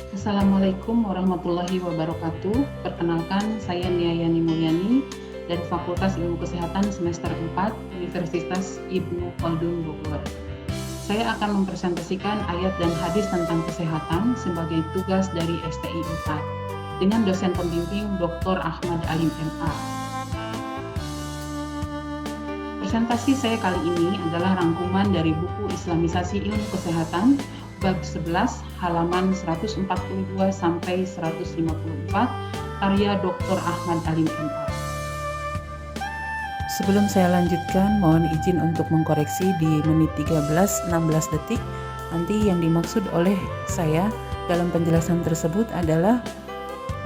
Assalamualaikum warahmatullahi wabarakatuh. Perkenalkan, saya Nia Yani Mulyani dari Fakultas Ilmu Kesehatan semester 4 Universitas Ibnu Khaldun Bogor. Saya akan mempresentasikan ayat dan hadis tentang kesehatan sebagai tugas dari STI 4 dengan dosen pembimbing Dr. Ahmad Alim MA. Presentasi saya kali ini adalah rangkuman dari buku Islamisasi Ilmu Kesehatan bab 11 halaman 142 sampai 154 karya Dr. Ahmad Alim MA. Sebelum saya lanjutkan, mohon izin untuk mengkoreksi di menit 13-16 detik. Nanti yang dimaksud oleh saya dalam penjelasan tersebut adalah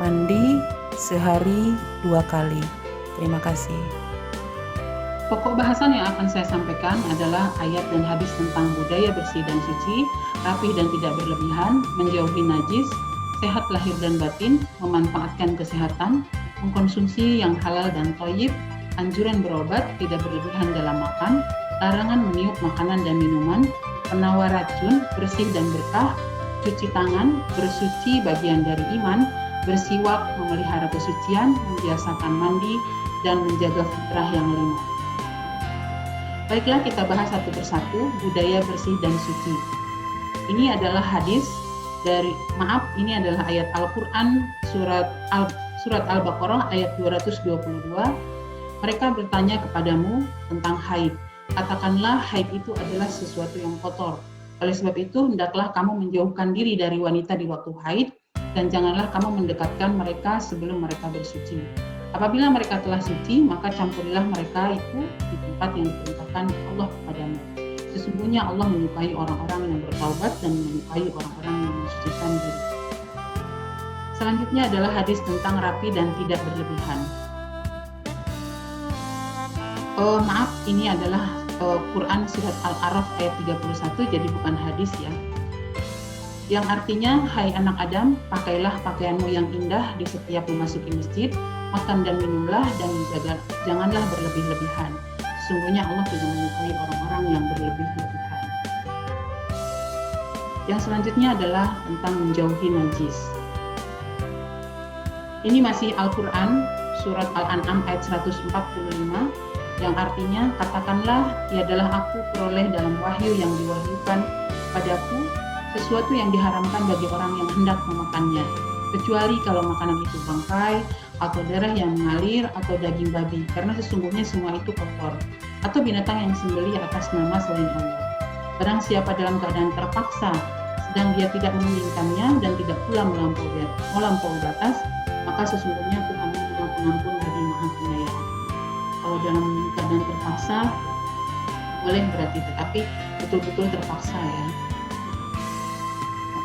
mandi sehari 2 kali. Terima kasih. Pokok bahasan yang akan saya sampaikan adalah ayat dan hadis tentang budaya bersih dan suci, rapih dan tidak berlebihan, menjauhi najis, sehat lahir dan batin, memanfaatkan kesehatan, mengkonsumsi yang halal dan thayyib, anjuran berobat, tidak berlebihan dalam makan, larangan meniup makanan dan minuman, penawar racun, bersih dan berkah, cuci tangan, bersuci bagian dari iman, bersiwak, memelihara kesucian, membiasakan mandi, dan menjaga fitrah yang 5. Baiklah, kita bahas satu persatu budaya bersih dan suci. Ini adalah ini adalah ayat Al-Quran surat Al-Baqarah ayat 222. Mereka bertanya kepadamu tentang haid. Katakanlah haid itu adalah sesuatu yang kotor. Oleh sebab itu, hendaklah kamu menjauhkan diri dari wanita di waktu haid dan janganlah kamu mendekatkan mereka sebelum mereka bersuci. Apabila mereka telah suci, maka campurilah mereka itu di tempat yang diperintahkan Allah kepadamu. Sesungguhnya Allah menyukai orang-orang yang bertaubat dan menyukai orang-orang yang mensucikan diri. Selanjutnya adalah hadis tentang rapi dan tidak berlebihan. Ini adalah Quran surat Al-A'raf ayat 31, jadi bukan hadis ya. Yang artinya, hai anak Adam, pakailah pakaianmu yang indah di setiap memasuki masjid, makan dan minumlah, dan janganlah berlebih-lebihan. Sesungguhnya Allah tidak menyukai orang-orang yang berlebih-lebihan. Yang selanjutnya adalah tentang menjauhi najis. Ini masih Al-Quran, surat Al-An'am ayat 145, yang artinya, katakanlah, tiadalah aku peroleh dalam wahyu yang diwahyukan padaku, sesuatu yang diharamkan bagi orang yang hendak memakannya, kecuali kalau makanan itu bangkai, atau darah yang mengalir, atau daging babi, karena sesungguhnya semua itu kotor, atau binatang yang disembelih atas nama selain Allah. Barang siapa dalam keadaan terpaksa, sedang dia tidak menginginkannya dan tidak pula melampaui batas, maka sesungguhnya Tuhan Maha Pengampun lagi Maha Penyayang. Kalau dalam keadaan terpaksa, boleh berarti, tetapi betul-betul terpaksa ya.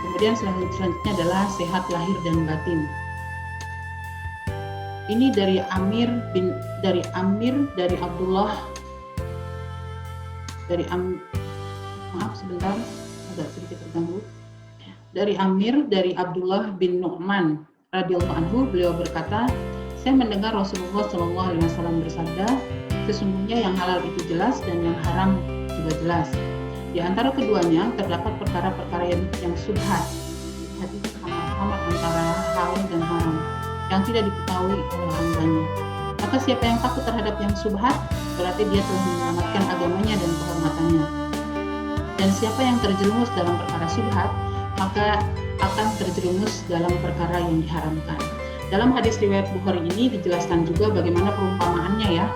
Kemudian selanjutnya adalah sehat lahir dan batin. Ini dari Abdullah Dari Amir dari Abdullah bin Nu'man radhiyallahu anhu, beliau berkata, saya mendengar Rasulullah SAW bersabda, sesungguhnya yang halal itu jelas dan yang haram juga jelas. Di antara keduanya terdapat perkara-perkara yang subhat. Subhat itu sama-sama antara halal dan haram yang tidak diketahui oleh orang banyak. Maka siapa yang takut terhadap yang subhat, berarti dia telah menyelamatkan agamanya dan kehormatannya. Dan siapa yang terjerumus dalam perkara subhat, maka akan terjerumus dalam perkara yang diharamkan. Dalam hadis riwayat Bukhari ini dijelaskan juga bagaimana perumpamaannya ya,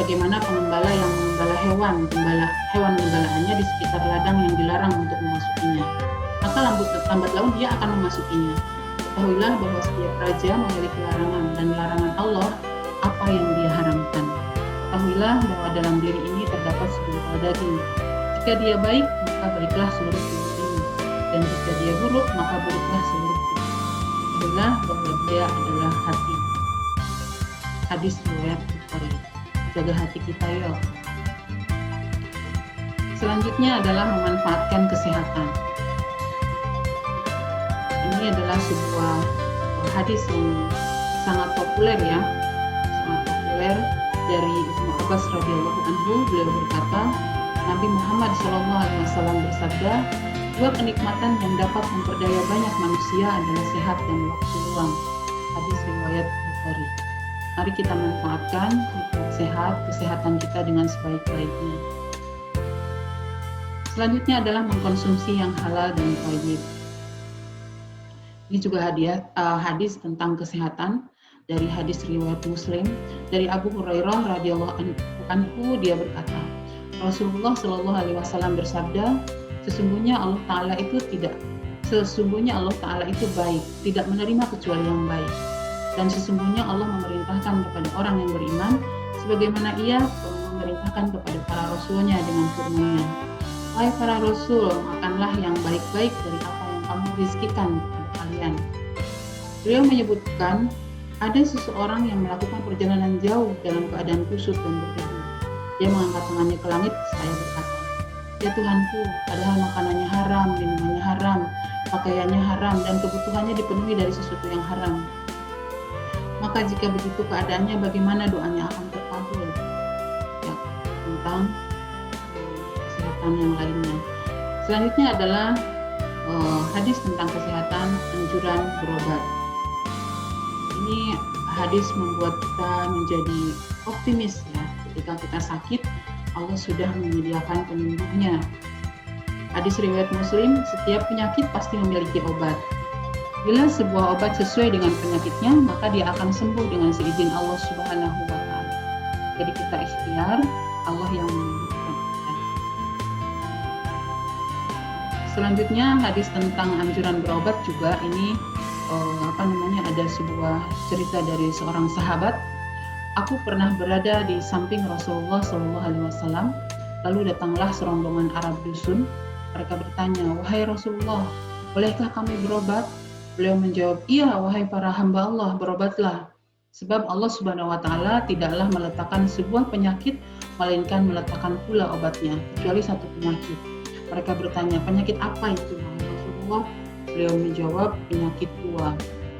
bagaimana pengembala yang mengembala hewan gembalaannya di sekitar ladang yang dilarang untuk memasukinya. Maka lambat laun dia akan memasukinya. Ketahuilah bahwa setiap raja memiliki larangan, dan larangan Allah apa yang dia haramkan. Ketahuilah bahwa dalam diri ini terdapat segumpal daging. Jika dia baik, maka baiklah seluruh tubuh ini, dan jika dia buruk, maka buruklah seluruh tubuh. Ketahuilah bahwa dia adalah hati. Hadis riwayat Bukhari. Jaga hati kita yuk. Selanjutnya adalah memanfaatkan kesehatan. Ini adalah sebuah hadis yang sangat populer ya, sangat populer dari Ibnu Abbas radhiyallahu anhu. Beliau berkata, Nabi Muhammad SAW bersabda, Dua kenikmatan yang dapat memperdaya banyak manusia adalah sehat dan waktu luang. Hadis riwayat Bukhari. Mari kita manfaatkan kesehatan kita dengan sebaik-baiknya. Selanjutnya adalah mengkonsumsi yang halal dan thayyib. Ini juga hadis tentang kesehatan dari hadis riwayat Muslim dari Abu Hurairah radhiyallahu anhu. Dia berkata, Rasulullah Shallallahu Alaihi Wasallam bersabda, sesungguhnya Allah Taala itu baik, tidak menerima kecuali yang baik. Dan sesungguhnya Allah memerintahkan kepada orang yang beriman sebagaimana Ia memerintahkan kepada para rasulnya dengan firman-Nya, wahai para rasul, makanlah yang baik-baik dari apa yang kamu rizkikan kepada kalian. Beliau menyebutkan ada seseorang yang melakukan perjalanan jauh dalam keadaan kusut dan berdebu. Dia mengangkat tangannya ke langit, saya berkata, ya Tuhanku, padahal makanannya haram, minumannya haram, pakaiannya haram, dan kebutuhannya dipenuhi dari sesuatu yang haram. Maka jika begitu keadaannya, bagaimana doanya akan terkabul? Ya, tentang kesehatan yang lainnya. Selanjutnya adalah hadis tentang kesehatan, anjuran berobat. Ini hadis membuat kita menjadi optimis ya. Ketika kita sakit, Allah sudah menyediakan penyembuhnya. Hadis riwayat Muslim, setiap penyakit pasti memiliki obat. Bila sebuah obat sesuai dengan penyakitnya, maka dia akan sembuh dengan seizin Allah Subhanahu wa Ta'ala. Jadi kita ikhtiar, Allah yang menyembuhkan kita. Selanjutnya hadis tentang anjuran berobat juga ini ada sebuah cerita dari seorang sahabat. Aku pernah berada di samping Rasulullah SAW, lalu datanglah serombongan Arab dusun. Mereka bertanya, wahai Rasulullah, bolehkah kami berobat? Beliau menjawab, iya wahai para hamba Allah, berobatlah. Sebab Allah Subhanahu wa Ta'ala tidaklah meletakkan sebuah penyakit, melainkan meletakkan pula obatnya, kecuali satu penyakit. Mereka bertanya, penyakit apa itu Rasulullah? Beliau menjawab, penyakit tua.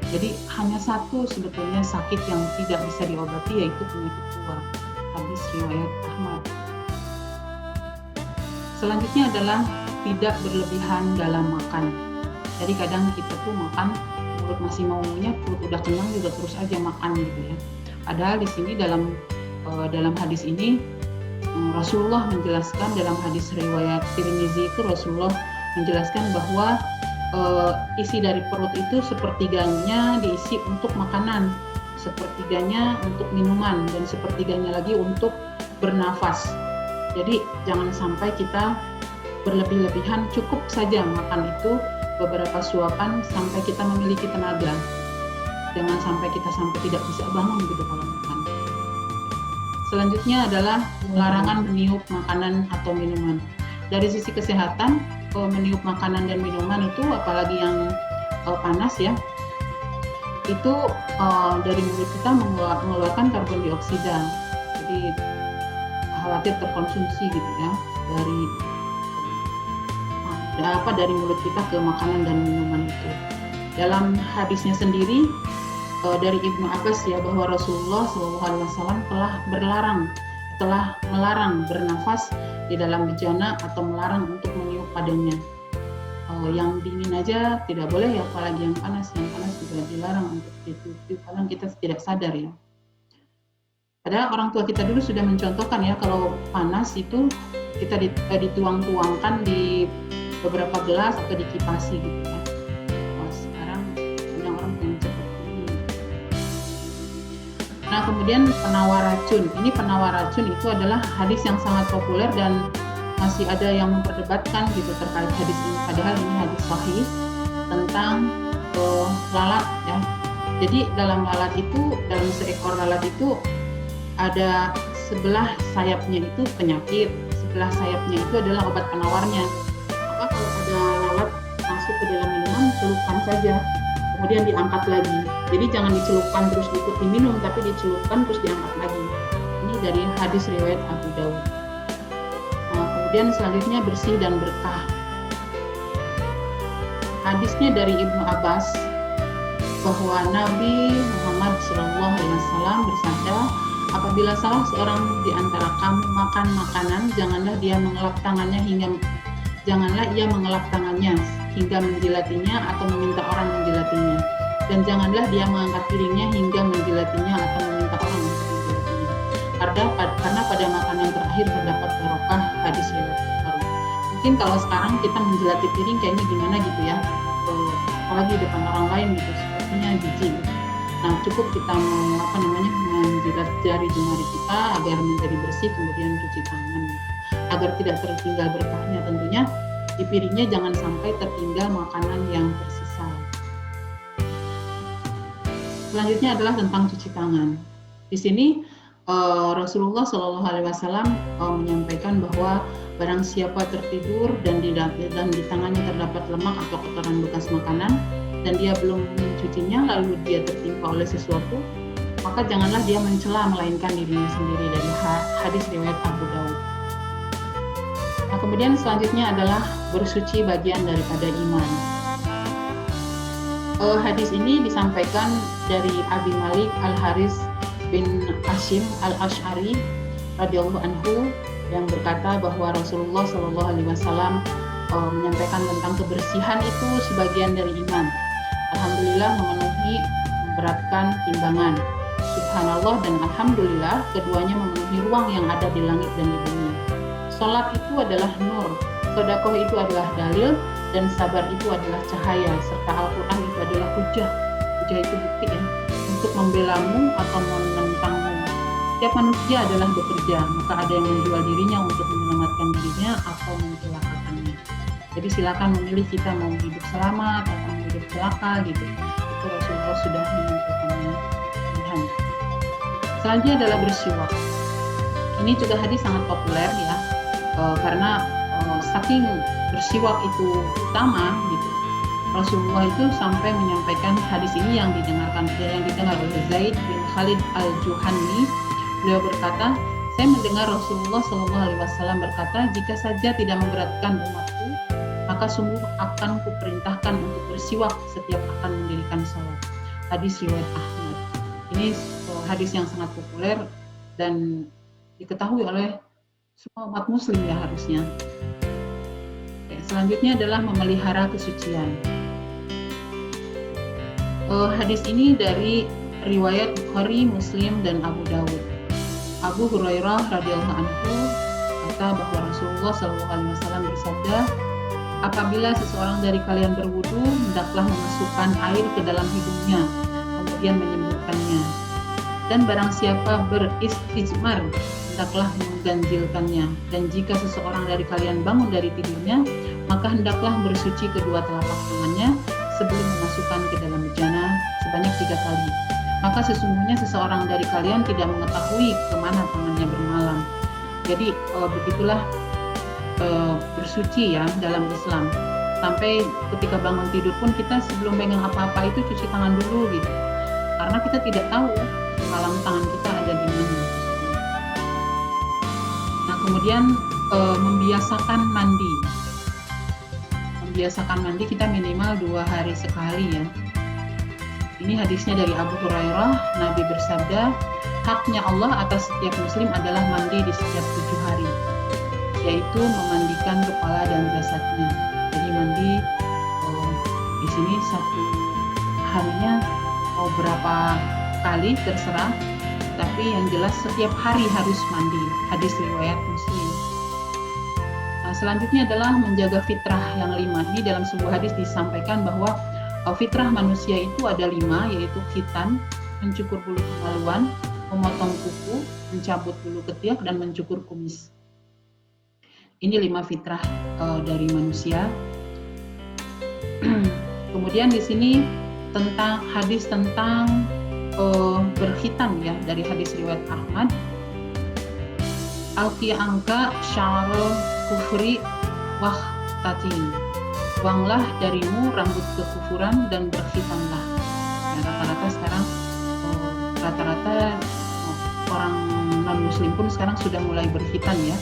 Jadi hanya satu sebetulnya sakit yang tidak bisa diobati, yaitu penyakit tua. Hadis riwayat Ahmad. Selanjutnya adalah tidak berlebihan dalam makan. Jadi kadang kita tuh makan, mulut masih mau ngunyah, perut udah kenyang juga terus aja makan gitu ya. Padahal di sini dalam hadis ini Rasulullah menjelaskan, dalam hadis riwayat Tirmizi itu Rasulullah menjelaskan bahwa isi dari perut itu sepertiganya diisi untuk makanan, sepertiganya untuk minuman, dan sepertiganya lagi untuk bernafas. Jadi jangan sampai kita berlebih-lebihan, cukup saja makan itu beberapa suapan sampai kita memiliki tenaga. Jangan sampai kita tidak bisa bangun gitu kalau makan. Selanjutnya adalah larangan meniup makanan atau minuman. Dari sisi kesehatan, meniup makanan dan minuman itu, apalagi yang panas ya, itu dari mulut kita mengeluarkan karbon dioksida. Jadi khawatir terkonsumsi gitu ya dari mulut kita ke makanan dan minuman itu. Dalam hadisnya sendiri dari Ibnu Abbas ya, bahwa Rasulullah SAW telah melarang bernafas di dalam bejana atau melarang untuk meniup padanya. Yang dingin aja tidak boleh ya, apalagi yang panas juga dilarang untuk ditiup. Kadang kita tidak sadar ya. Padahal orang tua kita dulu sudah mencontohkan ya, kalau panas itu kita dituang-tuangkan di beberapa gelas atau dikipasi gitu ya. Sekarang banyak orang yang seperti ini. Nah kemudian penawar racun. Ini penawar racun itu adalah hadis yang sangat populer dan masih ada yang memperdebatkan gitu terkait hadis ini. Padahal ini hadis sahih tentang lalat ya. Jadi dalam seekor lalat itu ada sebelah sayapnya itu penyakit, sebelah sayapnya itu adalah obat penawarnya. Maka kalau ada lalat masuk ke dalam minuman, celupkan saja, kemudian diangkat lagi. Jadi jangan dicelupkan terus diminum, tapi dicelupkan terus diangkat lagi. Ini dari hadis riwayat Abu Dawud. Nah, kemudian selanjutnya bersih dan berkah. Hadisnya dari Ibnu Abbas bahwa Nabi Muhammad SAW bersabda, apabila salah seorang di antara kamu makan makanan, janganlah dia mengelap tangannya hingga Janganlah ia mengelap tangannya hingga menjilatinya atau meminta orang menjilatinya. Dan janganlah dia mengangkat piringnya hingga menjilatinya atau meminta orang untuk menjilatinya. Karena pada makanan terakhir terdapat barokah. Hadis riwayat Bukhari. Mungkin kalau sekarang kita menjilati piring kayaknya gimana gitu ya, apalagi di depan orang lain gitu, sepertinya jijik. Nah, cukup kita menjilat jari jemari kita agar menjadi bersih, kemudian cuci tangan agar tidak tertinggal berkahnya. Tentunya di piringnya jangan sampai tertinggal makanan yang tersisa. Selanjutnya adalah tentang cuci tangan. Di sini Rasulullah Shallallahu Alaihi Wasallam menyampaikan bahwa barang siapa tertidur dan di tangannya terdapat lemak atau kotoran bekas makanan dan dia belum mencucinya lalu dia tertimpa oleh sesuatu, maka janganlah dia mencela melainkan dirinya sendiri. Dari hadis riwayat Abu Daud. Nah, kemudian selanjutnya adalah bersuci bagian daripada iman. Hadis ini disampaikan dari Abi Malik Al-Haris bin Hashim Al-Ash'ari radhiyallahu anhu yang berkata bahwa Rasulullah Shallallahu Alaihi Wasallam menyampaikan tentang kebersihan itu sebagian dari iman. Alhamdulillah memenuhi memberatkan timbangan. Subhanallah dan Alhamdulillah keduanya memenuhi ruang yang ada di langit dan di bumi. Salat itu adalah nur, sedekah itu adalah dalil, dan sabar itu adalah cahaya, serta Al-Quran itu adalah hujah. Hujah itu bukti ya, untuk membelamu atau menentangmu. Setiap manusia adalah bekerja, maka ada yang menjual dirinya untuk menyelamatkan dirinya atau mencelakakannya. Jadi silakan memilih kita mau hidup selamat atau mau hidup celaka gitu. Itu Rasulullah sudah menyampaikannya. Selanjutnya adalah bersiwak. Ini juga hadis sangat populer ya, karena saking bersiwak itu utama gitu. Rasulullah itu sampai menyampaikan hadis ini yang didengar oleh Zaid bin Khalid Al-Juhani. Beliau berkata, saya mendengar Rasulullah Shallallahu Alaihi Wasallam berkata, jika saja tidak memberatkan umatku, maka sungguh akan kuperintahkan untuk bersiwak setiap akan mendirikan salat. Hadis riwayat Ahmad. Ini hadis yang sangat populer dan diketahui oleh semua umat muslim ya harusnya. Selanjutnya adalah memelihara kesucian. Hadis ini dari riwayat Bukhari, Muslim, dan Abu Daud. Abu Hurairah radhiyallahu anhu kata bahwa Rasulullah SAW bersabda, apabila seseorang dari kalian berwudu, hendaklah memasukkan air ke dalam hidungnya, kemudian menyemburkannya. Dan barang siapa beristijmar, hendaklah mengganjilkannya. Dan jika seseorang dari kalian bangun dari tidurnya, maka hendaklah bersuci kedua telapak tangannya sebelum memasukkan ke dalam bejana sebanyak 3 kali. Maka sesungguhnya seseorang dari kalian tidak mengetahui kemana tangannya bermalam. Jadi begitulah bersuci ya dalam Islam. Sampai ketika bangun tidur pun kita sebelum pegang apa-apa itu cuci tangan dulu gitu. Karena kita tidak tahu malam tangan kita ada di mana. Nah, kemudian membiasakan mandi. Membiasakan mandi kita minimal 2 hari sekali ya. Ini hadisnya dari Abu Hurairah, Nabi bersabda, haknya Allah atas setiap muslim adalah mandi di setiap 7 hari, yaitu memandikan kepala dan jasadnya. Jadi mandi di sini 1 harinya mau berapa kali terserah, tapi yang jelas setiap hari harus mandi. Hadis riwayat Muslim. Nah, selanjutnya adalah menjaga fitrah yang 5. Ini dalam sebuah hadis disampaikan bahwa fitrah manusia itu ada 5, yaitu khitan, mencukur bulu kemaluan, memotong kuku, mencabut bulu ketiak, dan mencukur kumis. Ini 5 fitrah dari manusia. Kemudian di sini tentang hadis tentang berkhitan ya, dari hadis riwayat Ahmad. Alqi angka sya'rul kufri wahtatin. Buanglah darimu rambut kekufuran dan berkhitanlah. Ya, rata-rata sekarang orang non-muslim pun sekarang sudah mulai berkhitan ya,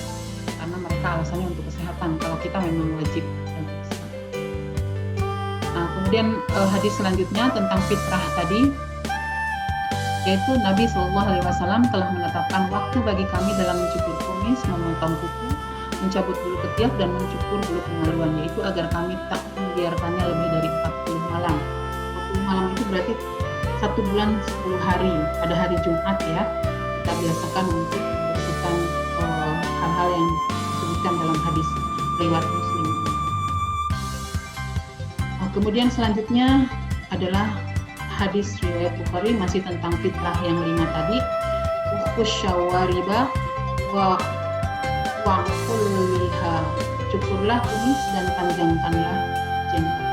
karena mereka alasannya untuk kesehatan. Kalau kita memang wajib. Nah, kemudian hadis selanjutnya tentang fitrah tadi, yaitu Nabi SAW telah menetapkan waktu bagi kami dalam mencukur kumis, memotong kuku, mencabut bulu ketiak dan mencukur bulu kemaluan, yaitu agar kami tak membiarkannya lebih dari 40 malam. 40 malam itu berarti 1 bulan 10 hari pada hari Jumat ya. Kita biasakan untuk membersihkan hal-hal yang disebutkan dalam hadis riwayat Muslim. Kemudian selanjutnya adalah hadis riwayat Bukhari masih tentang fitrah yang 5 tadi. Ukhus syawariba wa kulliha, cukurlah kumis dan panjangkanlah jenggot.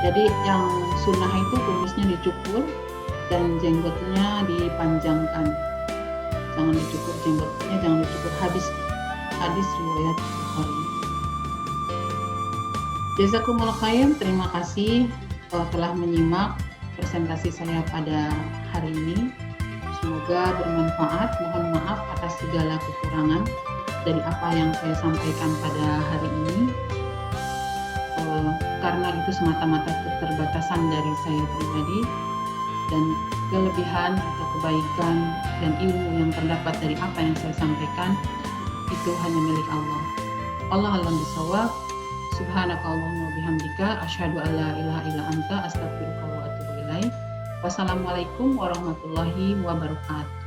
Jadi yang sunnah itu kumisnya dicukur dan jenggotnya dipanjangkan. Jangan dicukur jenggotnya, jangan dicukur. Hadis riwayat Bukhari. Jazakumullah khair, terima kasih telah menyimak presentasi saya pada hari ini. Semoga bermanfaat. Mohon maaf atas segala kekurangan dari apa yang saya sampaikan pada hari ini. Karena itu semata-mata keterbatasan dari saya pribadi, dan kelebihan atau kebaikan dan ilmu yang terdapat dari apa yang saya sampaikan itu hanya milik Allah. Allah alam bisawab. Subhanakallahumma bihamdika asyhadu an la ilaha illa anta astaghfiruka wa atubu ilaik. Wassalamualaikum warahmatullahi wabarakatuh.